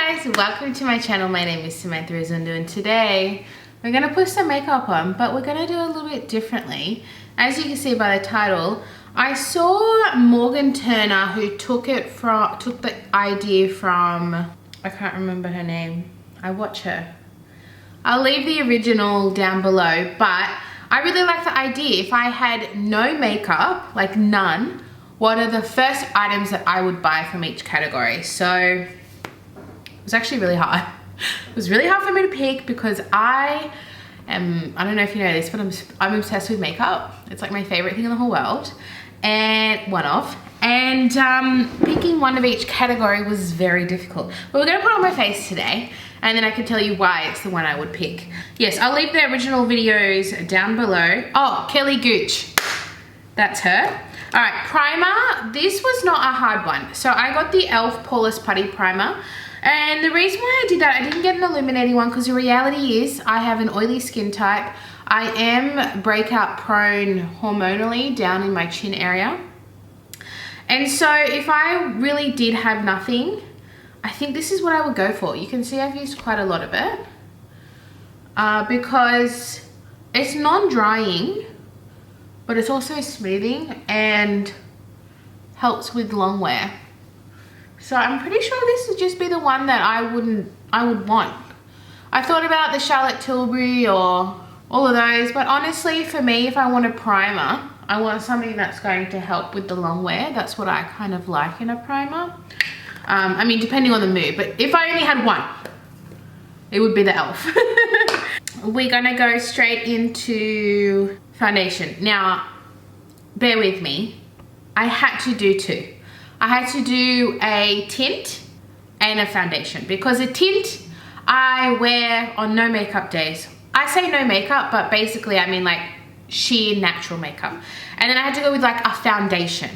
guys, welcome to my channel. My name is Samantha Rizundu and today we're going to put some makeup on, but we're going to do it a little bit differently. As you can see by the title, I saw Morgan Turner, who took the idea from, I can't remember her name. I watch her. I'll leave the original down below, but I really like the idea. If I had no makeup, like none, what are the first items that I would buy from each category? So it was actually really hard. It was really hard for me to pick because I don't know if you know this, but I'm obsessed with makeup. It's like my favorite thing in the whole world, and picking one of each category was very difficult. But we're gonna put it on my face today, and then I can tell you why it's the one I would pick. Yes, I'll leave the original videos down below. Oh, Kelly Gooch, that's her. All right, primer. This was not a hard one. So I got the e.l.f. Poreless Putty Primer. And the reason why I did that, I didn't get an illuminating one because the reality is I have an oily skin type. I am breakout prone hormonally down in my chin area. And so if I really did have nothing, I think this is what I would go for. You can see I've used quite a lot of it because it's non-drying, but it's also smoothing and helps with long wear. So I'm pretty sure this would just be the one that I would want. I thought about the Charlotte Tilbury or all of those, but honestly for me, if I want a primer, I want something that's going to help with the long wear. That's what I kind of like in a primer. I mean, depending on the mood, but if I only had one, it would be the e.l.f. We're gonna go straight into foundation. Now, bear with me. I had to do two. I had to do a tint and a foundation because a tint I wear on no makeup days. I say no makeup, but basically I mean like sheer natural makeup. And then I had to go with like a foundation,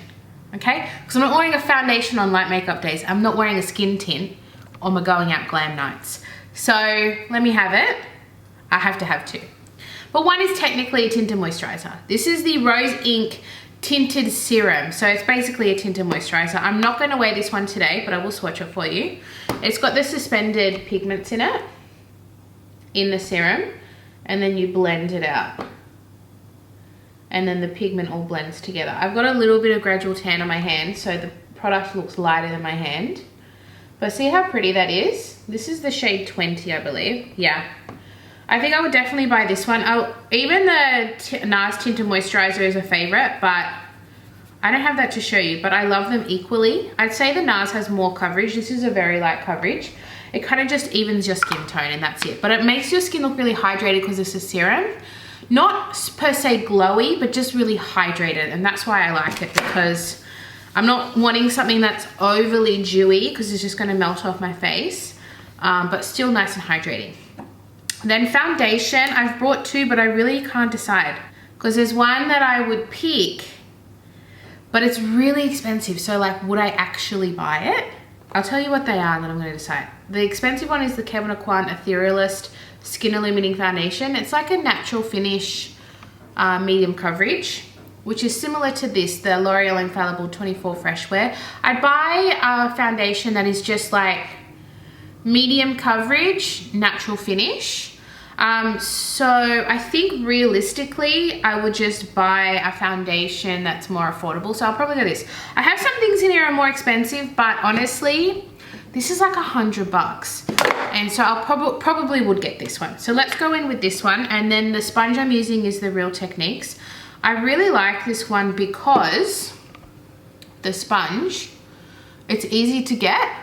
okay? Because I'm not wearing a foundation on light makeup days. I'm not wearing a skin tint on my going out glam nights. So let me have it. I have to have two. But one is technically a tinted moisturizer. This is the Rose Inc Tinted Serum. So it's basically a tinted moisturizer. I'm not going to wear this one today, but I will swatch it for you. It's got the suspended pigments in it, in the serum, and then you blend it out. And then the pigment all blends together. I've got a little bit of gradual tan on my hand, so the product looks lighter than my hand. But see how pretty that is? This is the shade 20, I believe. Yeah. I think I would definitely buy this one. Even the NARS Tinted Moisturizer is a favorite, but I don't have that to show you, but I love them equally. I'd say the NARS has more coverage. This is a very light coverage. It kind of just evens your skin tone and that's it. But it makes your skin look really hydrated because it's a serum. Not per se glowy, but just really hydrated. And that's why I like it, because I'm not wanting something that's overly dewy because it's just going to melt off my face, but still nice and hydrating. Then foundation, I've brought two, but I really can't decide because there's one that I would pick, but it's really expensive. So like, would I actually buy it? I'll tell you what they are and then I'm going to decide. The expensive one is the Kevyn Aucoin Etherealist Skin Illuminating Foundation. It's like a natural finish, medium coverage, which is similar to this, the L'Oreal Infallible 24 Fresh Wear. I'd buy a foundation that is just like medium coverage, natural finish. So I think realistically, I would just buy a foundation that's more affordable. So I'll probably go this. I have some things in here are more expensive, but honestly, this is like $100. And so I'll probably would get this one. So let's go in with this one. And then the sponge I'm using is the Real Techniques. I really like this one because the sponge, it's easy to get.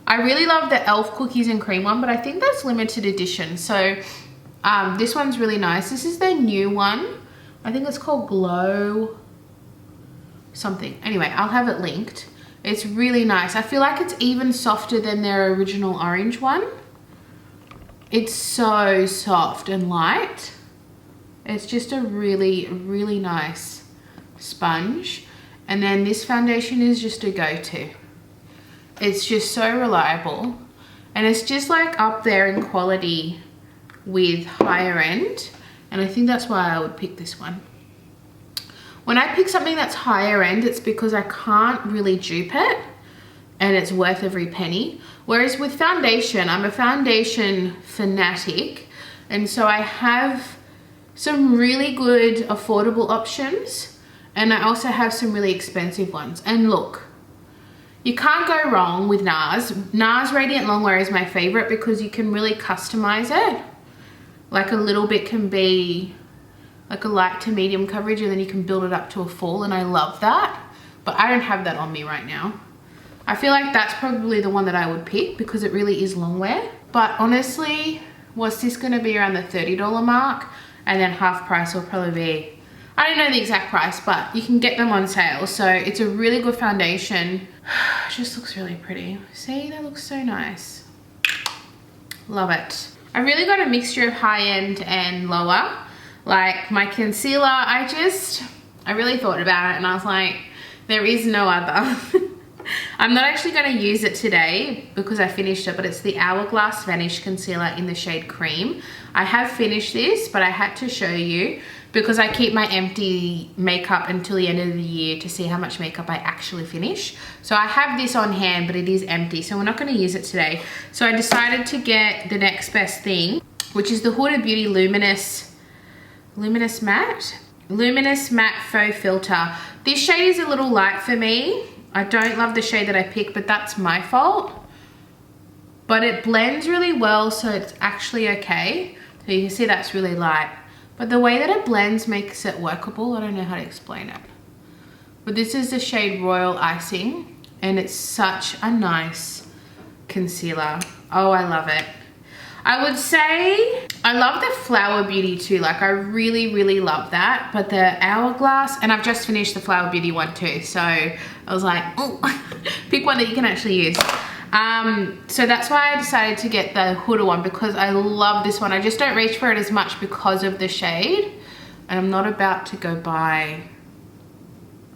I really love the e.l.f. Cookies and Cream one, but I think that's limited edition. So this one's really nice. This is their new one. I think it's called Glow something. Anyway, I'll have it linked. It's really nice. I feel like it's even softer than their original orange one. It's so soft and light. It's just a really, really nice sponge. And then this foundation is just a go-to. It's just so reliable, and it's just like up there in quality with higher end, and I think that's why I would pick this one. When I pick something that's higher end, it's because I can't really dupe it. and it's worth every penny. Whereas with foundation, I'm a foundation fanatic, and so I have some really good affordable options, and I also have some really expensive ones. And look, you can't go wrong with NARS. NARS Radiant Longwear is my favorite because you can really customize it. Like a little bit can be like a light to medium coverage, and then you can build it up to a full, and I love that. But I don't have that on me right now. I feel like that's probably the one that I would pick because it really is longwear. But honestly, was this gonna be around the $30 mark? And then half price will probably be, I don't know the exact price, but you can get them on sale. So it's a really good foundation. It just looks really pretty. See, that looks so nice. Love it. I really got a mixture of high end and lower. Like my concealer, I really thought about it and I was like, there is no other. I'm not actually going to use it today because I finished it, but it's the Hourglass Vanish Concealer in the shade Cream. I have finished this, but I had to show you because I keep my empty makeup until the end of the year to see how much makeup I actually finish. So I have this on hand, but it is empty, so we're not going to use it today. So I decided to get the next best thing, which is the Huda Beauty Luminous Matte Faux Filter. This shade is a little light for me. I don't love the shade that I picked, but that's my fault. But it blends really well, so it's actually okay. So you can see that's really light. But the way that it blends makes it workable. I don't know how to explain it. But this is the shade Royal Icing, and it's such a nice concealer. Oh, I love it. I would say I love the Flower Beauty too. Like I really, really love that. But the Hourglass, and I've just finished the Flower Beauty one too. So I was like, oh, pick one that you can actually use. So that's why I decided to get the Huda one because I love this one. I just don't reach for it as much because of the shade. And I'm not about to go buy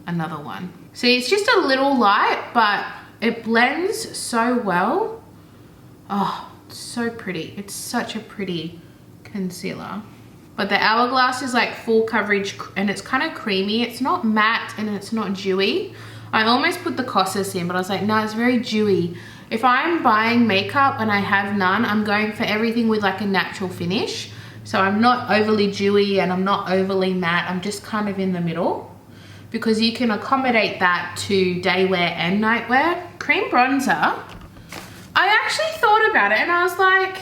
another one. See, it's just a little light, but it blends so well. Oh. So pretty. It's such a pretty concealer. But the Hourglass is like full coverage and it's kind of creamy. It's not matte and it's not dewy. I almost put the Kosas in, but I was like, no, it's very dewy. If I'm buying makeup and I have none, I'm going for everything with like a natural finish. So I'm not overly dewy and I'm not overly matte. I'm just kind of in the middle because you can accommodate that to day wear and night wear. Cream bronzer. I actually thought about it and I was like,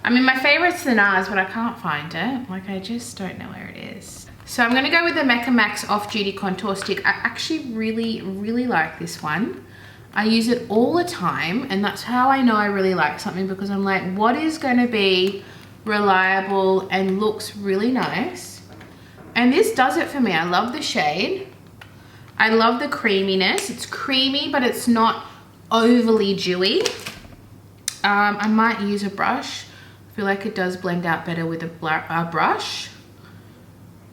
I mean, my favorite's the NARS, but I can't find it. Like, I just don't know where it is. So I'm gonna go with the Mecca Max Off Duty Contour Stick. I actually really, really like this one. I use it all the time, and that's how I know I really like something, because I'm like, what is gonna be reliable and looks really nice? And this does it for me. I love the shade. I love the creaminess. It's creamy, but it's not overly dewy. I might use a brush. I feel like it does blend out better with a brush.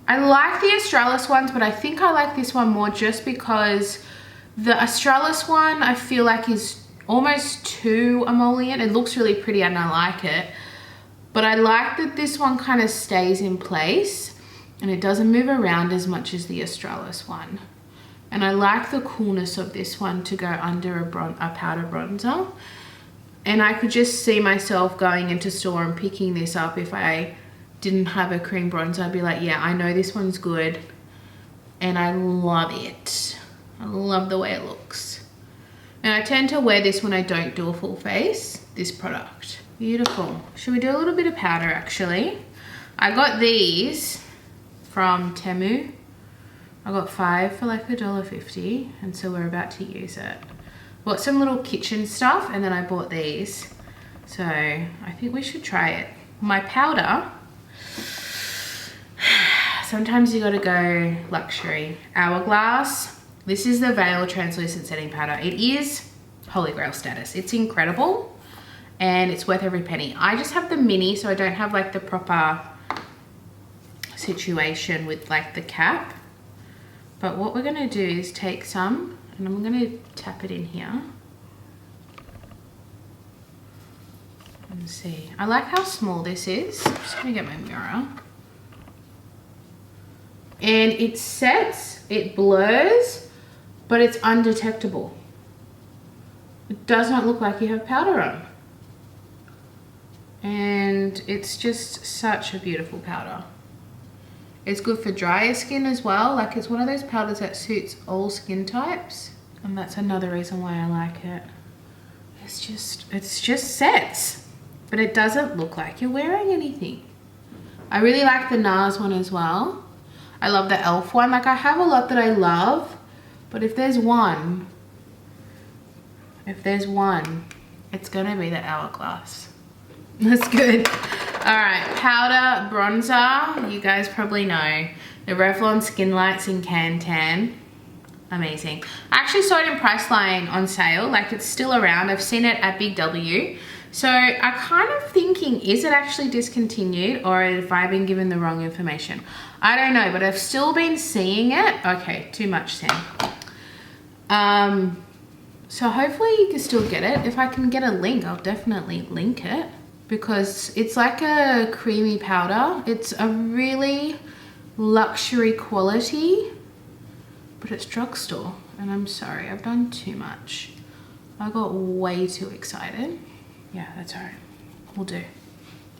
I like the Australis ones, but I think I like this one more just because the Australis one I feel like is almost too emollient. It looks really pretty and I like it, but I like that this one kind of stays in place and it doesn't move around as much as the Australis one. And I like the coolness of this one to go under a powder bronzer. And I could just see myself going into store and picking this up if I didn't have a cream bronzer. I'd be like, yeah, I know this one's good. And I love it. I love the way it looks. And I tend to wear this when I don't do a full face, this product. Beautiful. Should we do a little bit of powder actually? I got these from Temu. I got 5 for like $1.50, and so we're about to use it. Bought some little kitchen stuff and then I bought these. So I think we should try it. My powder, sometimes you gotta go luxury. Hourglass. This is the Veil Translucent Setting Powder. It is Holy Grail status. It's incredible and it's worth every penny. I just have the mini, so I don't have like the proper situation with like the cap. But what we're gonna do is take some and I'm gonna tap it in here. And see. I like how small this is. I'm just gonna get my mirror. And it sets, it blurs, but it's undetectable. It does not look like you have powder on. And it's just such a beautiful powder. It's good for drier skin as well. Like, it's one of those powders that suits all skin types. And that's another reason why I like it. It's just sets, but it doesn't look like you're wearing anything. I really like the NARS one as well. I love the e.l.f. one. Like, I have a lot that I love, but if there's one, it's gonna be the Hourglass. That's good. All right, powder bronzer. You guys probably know the Revlon Skin Lights in Can Tan. Amazing. I actually saw it in Priceline on sale. Like, it's still around. I've seen it at Big W. So I'm kind of thinking, is it actually discontinued, or have I been given the wrong information? I don't know, but I've still been seeing it. Okay, too much, Sam. So hopefully you can still get it. If I can get a link, I'll definitely link it, because it's like a creamy powder. It's a really luxury quality, but it's drugstore. And I'm sorry, I've done too much. I got way too excited. Yeah, that's all right. We'll do.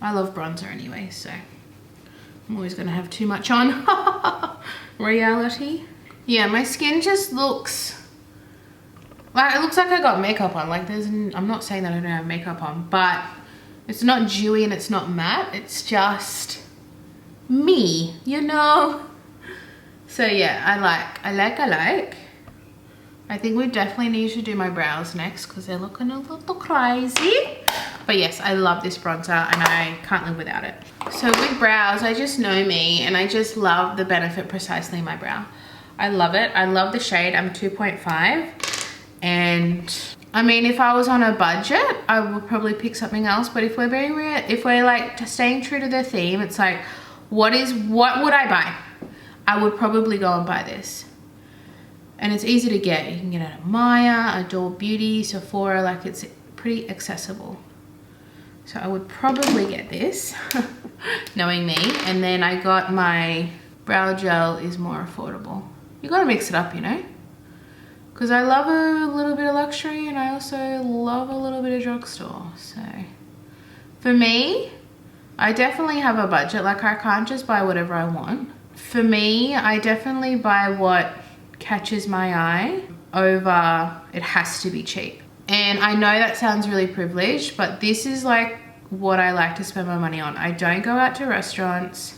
I love bronzer anyway, so I'm always gonna have too much on. Reality. Yeah, my skin just looks like, it looks like I got makeup on. Like, I'm not saying that I don't have makeup on, but it's not dewy and it's not matte. It's just me, you know? So yeah, I like. I think we definitely need to do my brows next because they're looking a little crazy. But yes, I love this bronzer and I can't live without it. So with brows, I just know me and I just love the Benefit Precisely My Brow. I love it. I love the shade. I'm 2.5. And I mean, if I was on a budget, I would probably pick something else. But if we're like staying true to the theme, it's like, what would I buy? I would probably go and buy this. And it's easy to get. You can get it at Maya, Adore Beauty, Sephora. Like, it's pretty accessible. So I would probably get this, knowing me. And then I got my brow gel is more affordable. You gotta mix it up, you know? Because I love a little bit of luxury and I also love a little bit of drugstore. So for me, I definitely have a budget. Like, I can't just buy whatever I want. For me, I definitely buy what catches my eye over it has to be cheap. And I know that sounds really privileged, but this is like what I like to spend my money on. I don't go out to restaurants.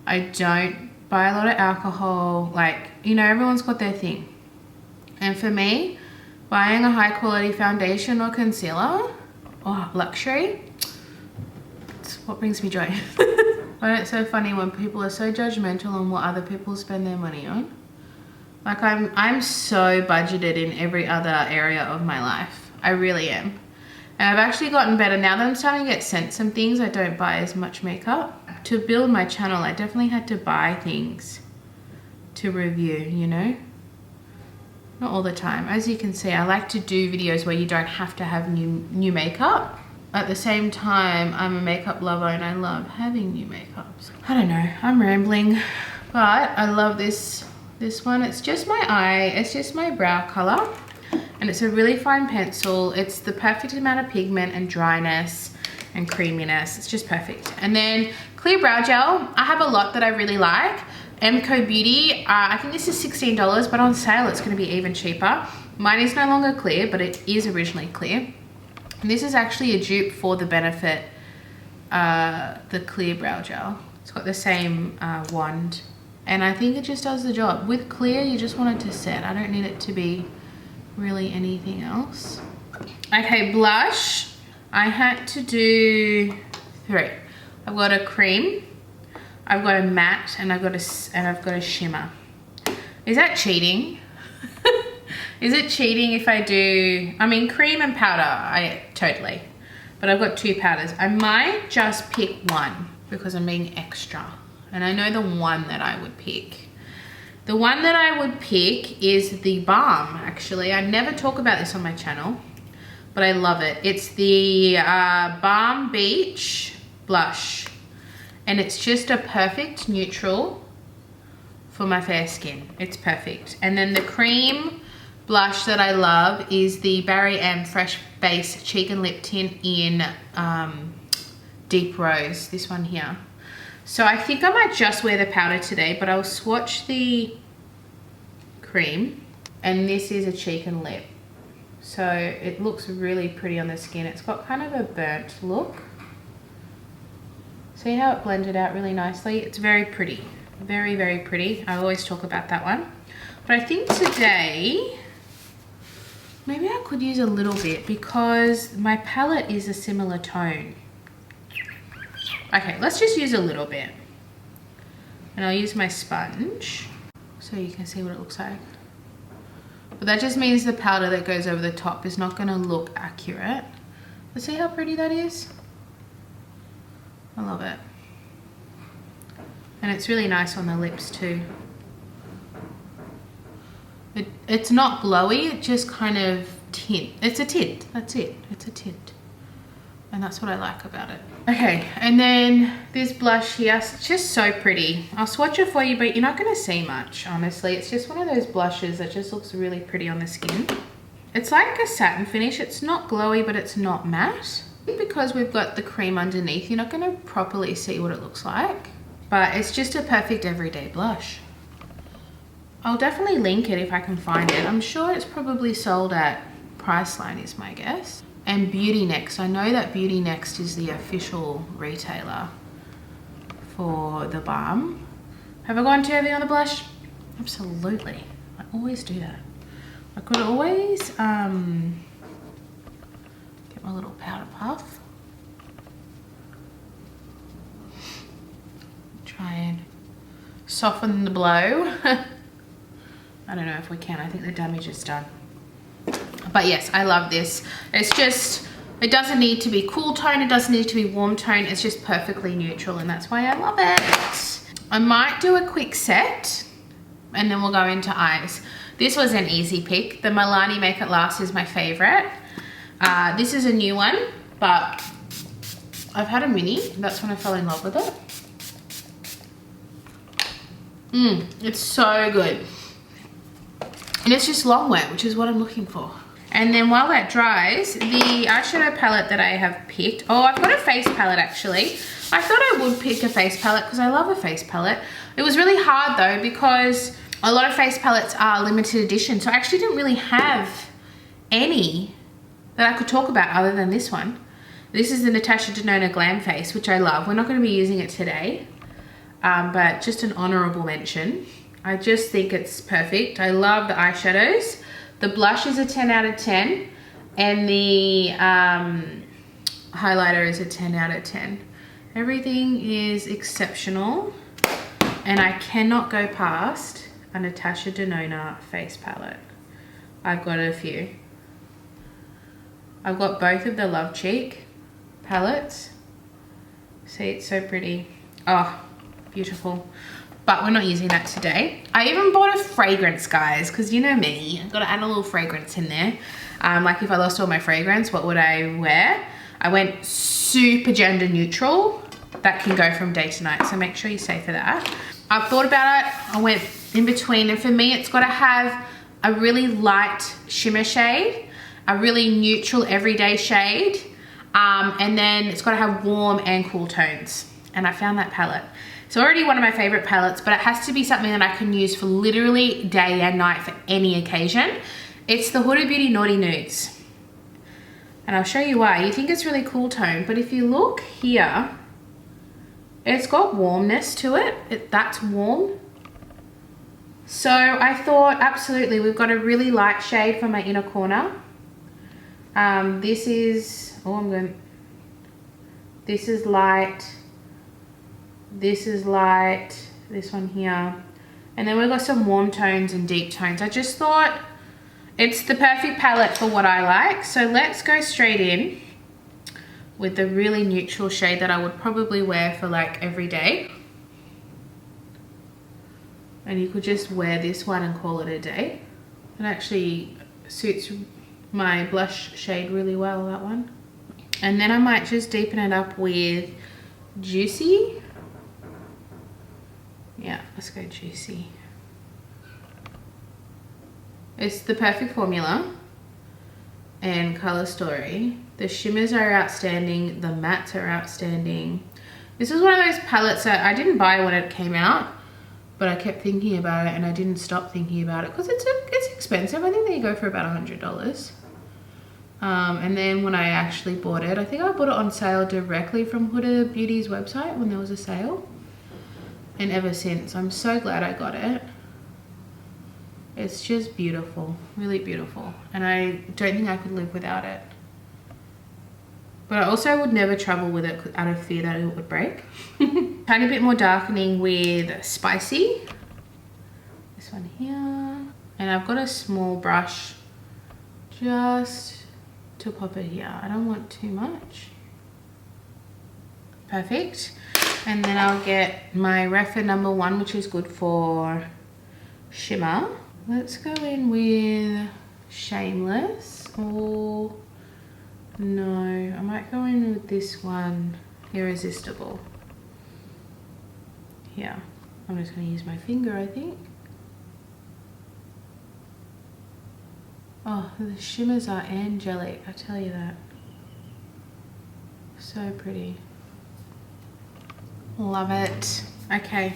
I don't buy a lot of alcohol. Like, you know, everyone's got their thing. And for me, buying a high quality foundation or concealer, oh, luxury, it's what brings me joy. But it's so funny when people are so judgmental on what other people spend their money on. Like, I'm so budgeted in every other area of my life. I really am. And I've actually gotten better. Now that I'm starting to get sent some things, I don't buy as much makeup. To build my channel, I definitely had to buy things to review, you know? Not all the time. As you can see, I like to do videos where you don't have to have new makeup. At the same time, I'm a makeup lover and I love having new makeups. I don't know, I'm rambling, but I love this one. It's just my eye, it's just my brow color, and it's a really fine pencil. It's the perfect amount of pigment and dryness and creaminess. It's just perfect. And then clear brow gel. I have a lot that I really like. Emco Beauty, I think this is $16, but on sale it's going to be even cheaper. Mine is no longer clear, but it is originally clear. And this is actually a dupe for the Benefit, the clear brow gel. It's got the same wand. And I think it just does the job. With clear, you just want it to set. I don't need it to be really anything else. Okay, blush. I had to do 3. I've got a cream, I've got a matte, and I've got a shimmer. Is that cheating? Is it cheating if I do, I mean, cream and powder, totally. But I've got 2 powders. I might just pick one because I'm being extra. And I know the one that I would pick. The one that I would pick is the balm, actually. I never talk about this on my channel, but I love it. It's the Balm Beach blush. And it's just a perfect neutral for my fair skin. It's perfect. And then the cream blush that I love is the Barry M Fresh Base Cheek and Lip Tint in Deep Rose, this one here. So I think I might just wear the powder today, but I'll swatch the cream. And this is a cheek and lip. So it looks really pretty on the skin. It's got kind of a burnt look. See how it blended out really nicely? It's very pretty. Very, very pretty. I always talk about that one. But I think today, maybe I could use a little bit because my palette is a similar tone. Okay, let's just use a little bit. And I'll use my sponge so you can see what it looks like. But that just means the powder that goes over the top is not gonna look accurate. But see how pretty that is? I love it. And it's really nice on the lips too. It's not glowy, it just kind of tint. It's a tint, that's it. It's a tint. And that's what I like about it. Okay, and then this blush here, it's just so pretty. I'll swatch it for you, but you're not gonna see much, honestly. It's just one of those blushes that just looks really pretty on the skin. It's like a satin finish. It's not glowy, but it's not matte. Because we've got the cream underneath, you're not gonna properly see what it looks like. But it's just a perfect everyday blush. I'll definitely link it if I can find it. I'm sure it's probably sold at Priceline is my guess. And Beauty Next. I know that Beauty Next is the official retailer for the balm. Have I gone too heavy on the blush? Absolutely. I always do that. I could always get my little powder puff. Try and soften the blow. I don't know if we can. I think the damage is done. But yes, I love this. It's just, it doesn't need to be cool tone. It doesn't need to be warm tone. It's just perfectly neutral, and that's why I love it. I might do a quick set and then we'll go into eyes. This was an easy pick. The Milani Make It Last is my favorite. This is a new one, but I've had a mini. That's when I fell in love with it. It's so good. And it's just long wear, which is what I'm looking for. And then while that dries, the eyeshadow palette that I have picked, oh, I've got a face palette actually. I thought I would pick a face palette because I love a face palette. It was really hard though because a lot of face palettes are limited edition. So I actually didn't really have any that I could talk about other than this one. This is the Natasha Denona Glam Face, which I love. We're not going to be using it today, but just an honorable mention. I just think it's perfect. I love the eyeshadows. The blush is a 10 out of 10 and the highlighter is a 10 out of 10. Everything is exceptional and I cannot go past a Natasha Denona face palette. I've got a few. I've got both of the Love Cheek palettes. See, it's so pretty. Oh, beautiful. But we're not using that today. I even bought a fragrance, guys, because you know me, I've got to add a little fragrance in there. Like if I lost all my fragrance, what would I wear? I went super gender neutral. That can go from day to night, so make sure you stay for that. I've thought about it. I went in between, and for me, it's got to have a really light shimmer shade, a really neutral everyday shade, and then it's got to have warm and cool tones. And I found that palette. It's already one of my favorite palettes, but it has to be something that I can use for literally day and night for any occasion. It's the Huda Beauty Naughty Nudes. And I'll show you why. You think it's really cool tone, but if you look here, it's got warmness to it. That's warm. So I thought, absolutely, we've got a really light shade for my inner corner. This is, this is light. This is light, this one here. And then we've got some warm tones and deep tones. I just thought it's the perfect palette for what I like. So let's go straight in with the really neutral shade that I would probably wear for like every day. And you could just wear this one and call it a day. It actually suits my blush shade really well, that one. And then I might just deepen it up with Juicy. Yeah, let's go Juicy. It's the perfect formula and Color Story. The shimmers are outstanding. The mattes are outstanding. This is one of those palettes that I didn't buy when it came out, but I kept thinking about it and I didn't stop thinking about it because it's expensive. I think they go for about $100. And then when I actually bought it, I think I bought it on sale directly from Huda Beauty's website when there was a sale. And ever since, I'm so glad I got it. It's just beautiful, really beautiful. And I don't think I could live without it. But I also would never travel with it out of fear that it would break. Tiny bit more darkening with Spicy. This one here. And I've got a small brush just to pop it here. I don't want too much. Perfect. And then I'll get my Refa number 1, which is good for shimmer. Let's go in with Shameless. Or no, I might go in with this one, Irresistible. Here, I'm just going to use my finger, I think. Oh, the shimmers are angelic, I tell you that. So pretty. Love it. Okay.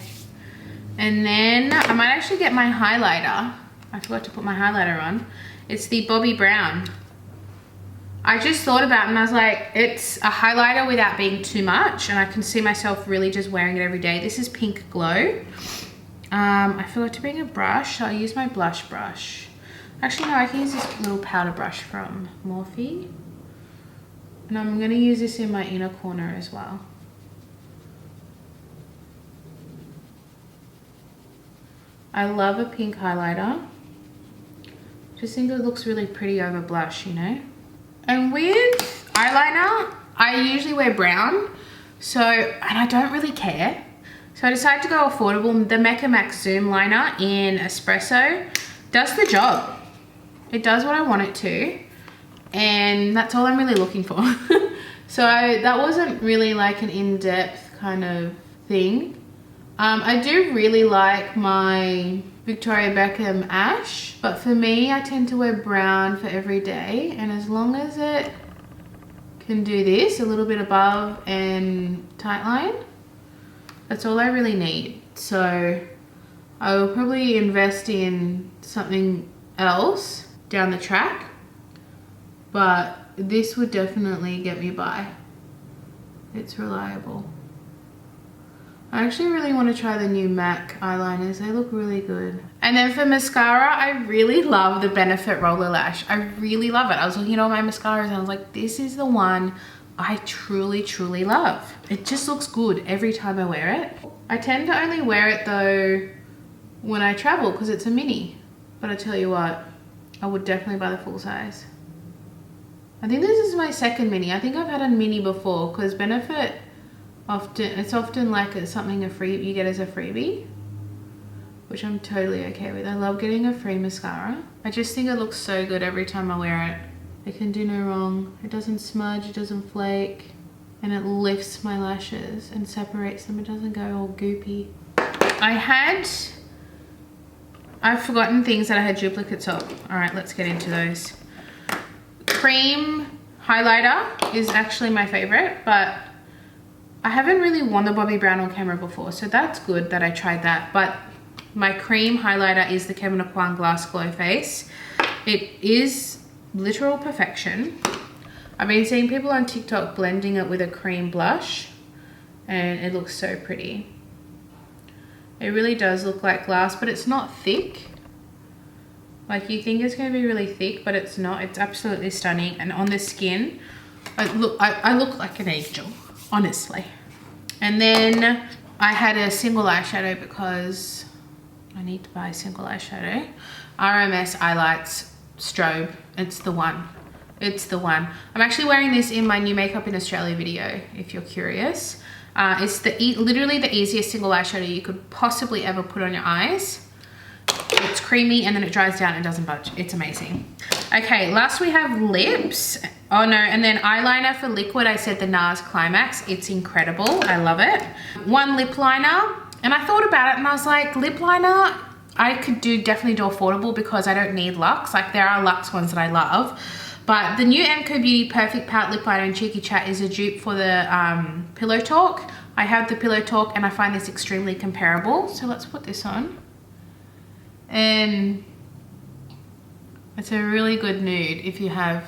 And then I might actually get my highlighter. I forgot to put my highlighter on. It's the Bobbi Brown. I just thought about it and I was like, it's a highlighter without being too much, and I can see myself really just wearing it every day. This is Pink Glow. I forgot to bring a brush, so I'll use my blush brush. Actually, no, I can use this little powder brush from Morphe. And I'm going to use this in my inner corner as well. I love a pink highlighter. Just think it looks really pretty over blush, you know. And with eyeliner, I usually wear brown. So, and I don't really care. So I decided to go affordable. The Mecca Max Zoom Liner in Espresso does the job. It does what I want it to. And that's all I'm really looking for. So that wasn't really like an in-depth kind of thing. I do really like my Victoria Beckham Ash, but for me, I tend to wear brown for every day. And as long as it can do this, a little bit above and tight line, that's all I really need. So I will probably invest in something else down the track, but this would definitely get me by. It's reliable. I actually really want to try the new MAC eyeliners. They look really good. And then for mascara, I really love the Benefit Roller Lash. I really love it. I was looking at all my mascaras and I was like, this is the one I truly, truly love. It just looks good every time I wear it. I tend to only wear it though when I travel because it's a mini. But I tell you what, I would definitely buy the full size. I think this is my second mini. I think I've had a mini before because Benefit it's often like something you get as a freebie, which I'm totally okay with. I love getting a free mascara. I just think it looks so good every time I wear it. It can do no wrong. It doesn't smudge, it doesn't flake, and it lifts my lashes and separates them. It doesn't go all goopy. I've forgotten things that I had duplicates of. All right, let's get into those. Cream highlighter is actually my favorite, but I haven't really worn the Bobbi Brown on camera before, so that's good that I tried that. But my cream highlighter is the Kevyn Aucoin Glass Glow Face. It is literal perfection. I've been seeing people on TikTok blending it with a cream blush, and it looks so pretty. It really does look like glass, but it's not thick. Like you think it's going to be really thick, but it's not. It's absolutely stunning. And on the skin, I look like an angel, honestly. And then I had a single eyeshadow because I need to buy a single eyeshadow. RMS Eyelights Strobe. It's the one. It's the one. I'm actually wearing this in my new Makeup in Australia video, if you're curious. It's literally the easiest single eyeshadow you could possibly ever put on your eyes. It's creamy and then it dries down and doesn't budge. It's amazing. Okay, last we have lips. Oh no, and then eyeliner for liquid, I said the NARS Climax. It's incredible, I love it. One lip liner, and I thought about it and I was like, lip liner, I could definitely do affordable because I don't need luxe. Like there are luxe ones that I love. But the new Emco Beauty Perfect Pout Lip Liner in Cheeky Chat is a dupe for the Pillow Talk. I have the Pillow Talk and I find this extremely comparable. So let's put this on. And it's a really good nude if you have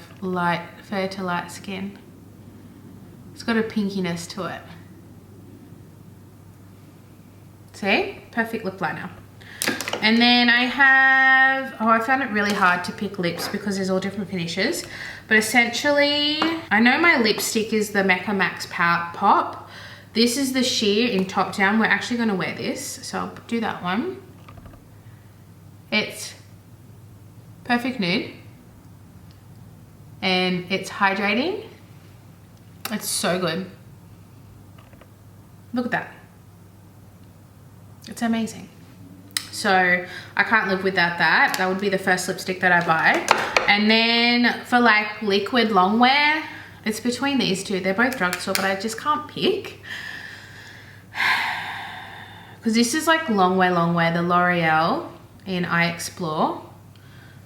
fair to light skin. It's got a pinkiness to it. See? Perfect lip liner. And then I have, I found it really hard to pick lips because there's all different finishes. But essentially, I know my lipstick is the Mecca Max Pout Pop. This is the sheer in Top Down. We're actually gonna wear this, so I'll do that one. It's perfect nude. And it's hydrating. It's so good. Look at that. It's amazing. So I can't live without that. That would be the first lipstick that I buy. And then for like liquid long wear, it's between these two. They're both drugstore, but I just can't pick. Because this is like long wear, the L'Oreal in I Explore.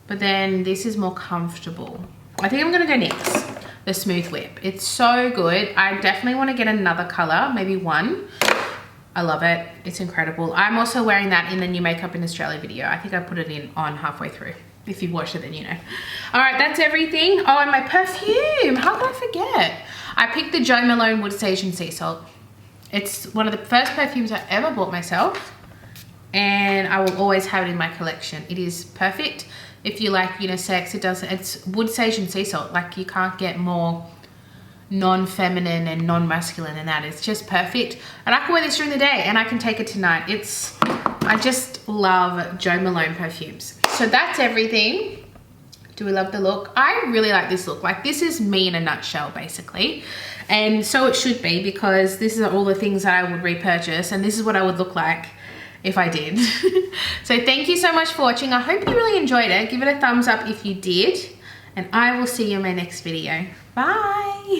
But then this is more comfortable. I think I'm gonna go NYX, the Smooth Whip. It's so good. I definitely wanna get another color, maybe one. I love it, it's incredible. I'm also wearing that in the new Makeup in Australia video. I think I put it on halfway through. If you've watched it, then you know. All right, that's everything. Oh, and my perfume, how could I forget? I picked the Jo Malone Wood Sage and Sea Salt. It's one of the first perfumes I ever bought myself, and I will always have it in my collection. It is perfect. If you like unisex, it's wood sage and sea salt. Like you can't get more non-feminine and non-masculine than that. It's just perfect. And I can wear this during the day and I can take it tonight. I just love Jo Malone perfumes. So that's everything. Do we love the look? I really like this look. Like this is me in a nutshell basically. And so it should be, because this is all the things that I would repurchase and this is what I would look like if I did. So thank you so much for watching. I hope you really enjoyed it. Give it a thumbs up if you did, and I will see you in my next video. Bye.